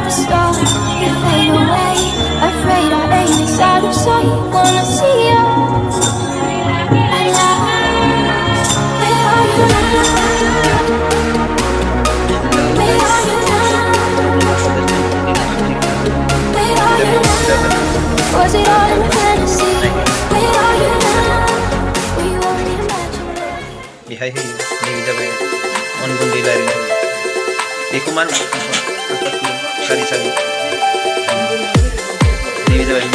at the start, you fade away. Afraid our aim is out of sight. Wanna see you alive. Where are you now? Where are you now? Where are you now? Was it all in fantasy? Where are you now? Were you only imaginary? बेहाय होयो नैबे जाबाय अन गुन्दै लारिनो बेखौ मा होनो गारि साबि नैबे जाबाय